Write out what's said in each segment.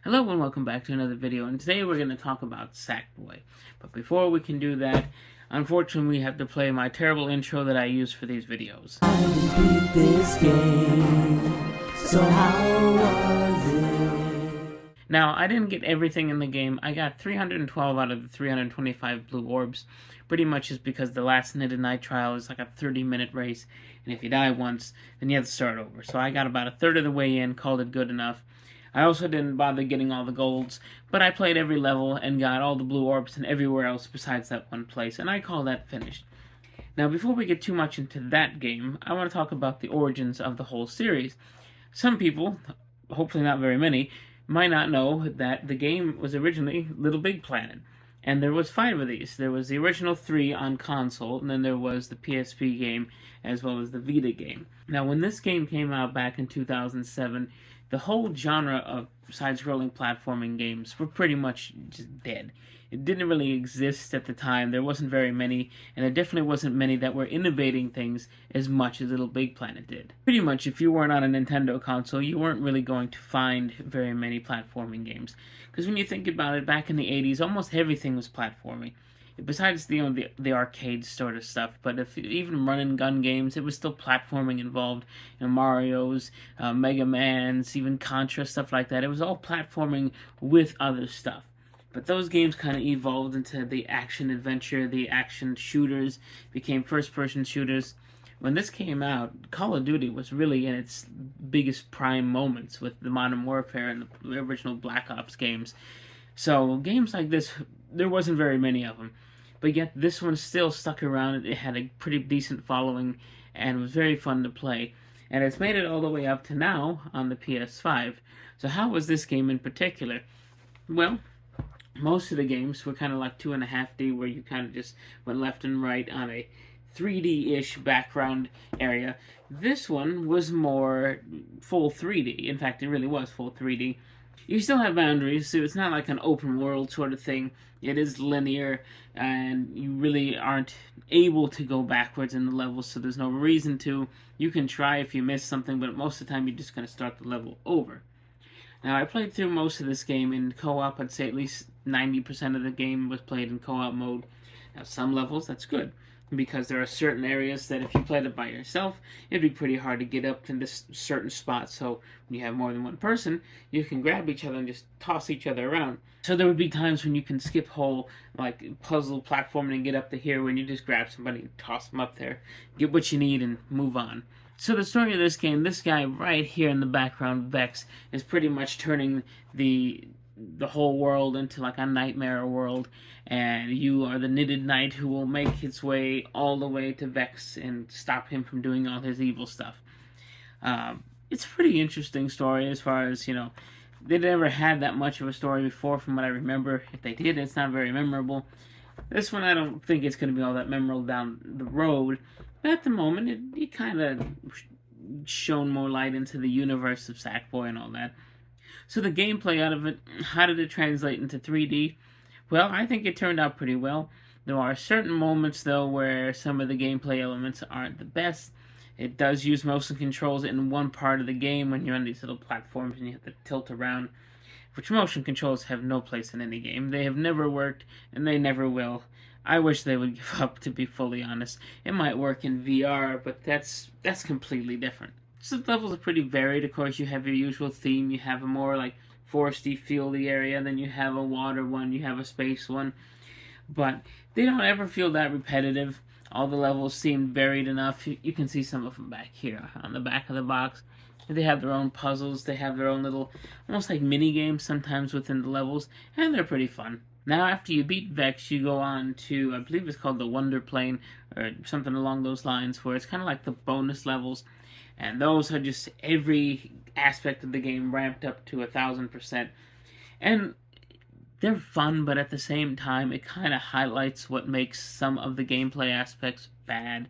Hello and welcome back to another video, and today we're going to talk about Sackboy. But before we can do that, unfortunately we have to play my terrible intro that I use for these videos. I beat this game, so how was it? Now, I didn't get everything in the game. I got 312 out of the 325 blue orbs, pretty much just because the last knitted night trial is like a 30-minute race, and if you die once, then you have to start over. So I got about a third of the way in, called it good enough. I also didn't bother getting all the golds, but I played every level and got all the blue orbs and everywhere else besides that one place, and I call that finished. Now, before we get too much into that game, I want to talk about the origins of the whole series. Some people, hopefully not very many, might not know that the game was originally LittleBigPlanet, and there was 5 of these. There was the original 3 on console, and then there was the PSP game, as well as the Vita game. Now, when this game came out back in 2007, the whole genre of side-scrolling platforming games were pretty much just dead. It didn't really exist at the time. There wasn't very many, and there definitely wasn't many that were innovating things as much as LittleBigPlanet did. Pretty much, if you weren't on a Nintendo console, you weren't really going to find very many platforming games. Because when you think about it, back in the 80s, almost everything was platforming. Besides the arcade sort of stuff, but if even run-and-gun games, it was still platforming involved. Mario's, Mega Man's, even Contra, stuff like that. It was all platforming with other stuff. But those games kind of evolved into the action-adventure, the action shooters, became first-person shooters. When this came out, Call of Duty was really in its biggest prime moments with the Modern Warfare and the original Black Ops games. So games like this, there wasn't very many of them. But yet this one still stuck around. It had a pretty decent following and was very fun to play. And it's made it all the way up to now on the PS5. So how was this game in particular? Well, most of the games were kind of like 2.5D, where you kind of just went left and right on a 3D-ish background area. This one was more full 3D. In fact, it really was full 3D. You still have boundaries, so it's not like an open world sort of thing. It is linear, and you really aren't able to go backwards in the levels, so there's no reason to. You can try if you miss something, but most of the time you're just going to start the level over. Now, I played through most of this game in co-op. I'd say at least 90% of the game was played in co-op mode. Now, some levels, that's good, because there are certain areas that if you played it by yourself, it'd be pretty hard to get up to this certain spot. So when you have more than one person, you can grab each other and just toss each other around. So there would be times when you can skip whole like puzzle platforming and get up to here, when you just grab somebody and toss them up there, get what you need and move on. So the story of this game, this guy right here in the background, Vex, is pretty much turning the whole world into like a nightmare world, and you are the knitted knight who will make his way all the way to Vex and stop him from doing all his evil stuff. It's a pretty interesting story as far as, they never had that much of a story before from what I remember. If they did, it's not very memorable. This one, I don't think it's going to be all that memorable down the road. But at the moment, it kind of shone more light into the universe of Sackboy and all that. So the gameplay out of it, how did it translate into 3D? Well, I think it turned out pretty well. There are certain moments, though, where some of the gameplay elements aren't the best. It does use motion controls in one part of the game when you're on these little platforms and you have to tilt around, which motion controls have no place in any game. They have never worked, and they never will. I wish they would give up, to be fully honest. It might work in VR, but that's completely different. So the levels are pretty varied. Of course, you have your usual theme. You have a more like foresty, fieldy area. Then you have a water one. You have a space one. But they don't ever feel that repetitive. All the levels seem varied enough. You can see some of them back here on the back of the box. They have their own puzzles. They have their own little, almost like mini games sometimes within the levels, and they're pretty fun. Now, after you beat Vex, you go on to, I believe it's called the Wonder Plane, or something along those lines, where it's kind of like the bonus levels, and those are just every aspect of the game ramped up to 1,000%. And they're fun, but at the same time, it kind of highlights what makes some of the gameplay aspects bad.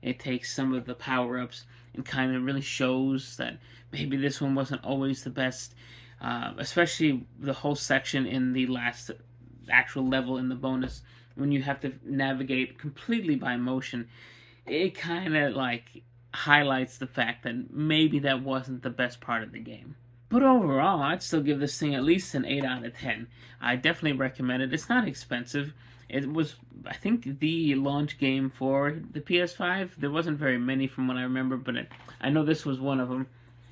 It takes some of the power-ups and kind of really shows that maybe this one wasn't always the best, especially the whole section in the last actual level in the bonus, when you have to navigate completely by motion. It kind of like highlights the fact that maybe that wasn't the best part of the game. But overall, I'd still give this thing at least an 8 out of 10. I definitely recommend it. It's not expensive. It was, I think, the launch game for the PS5. There wasn't very many from what I remember, but I know this was one of them.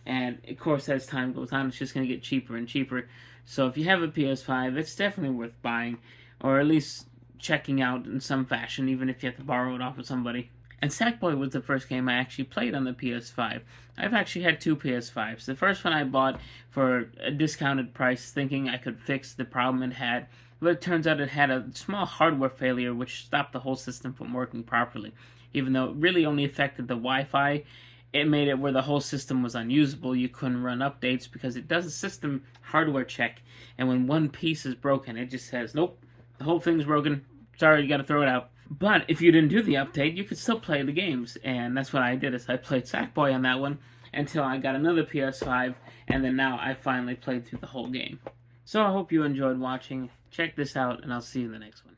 And of course, as time goes on, it's just going to get cheaper and cheaper. So if you have a PS5, it's definitely worth buying, or at least checking out in some fashion, even if you have to borrow it off of somebody. And Sackboy was the first game I actually played on the PS5. I've actually had two PS5s. The first one I bought for a discounted price, thinking I could fix the problem it had, but it turns out it had a small hardware failure which stopped the whole system from working properly. Even though it really only affected the Wi-Fi, it made it where the whole system was unusable. You couldn't run updates because it does a system hardware check, and when one piece is broken, it just says, nope, the whole thing's broken. Sorry, you gotta throw it out. But if you didn't do the update, you could still play the games, and that's what I did. Is I played Sackboy on that one until I got another PS5, and then now I finally played through the whole game. So I hope you enjoyed watching. Check this out, and I'll see you in the next one.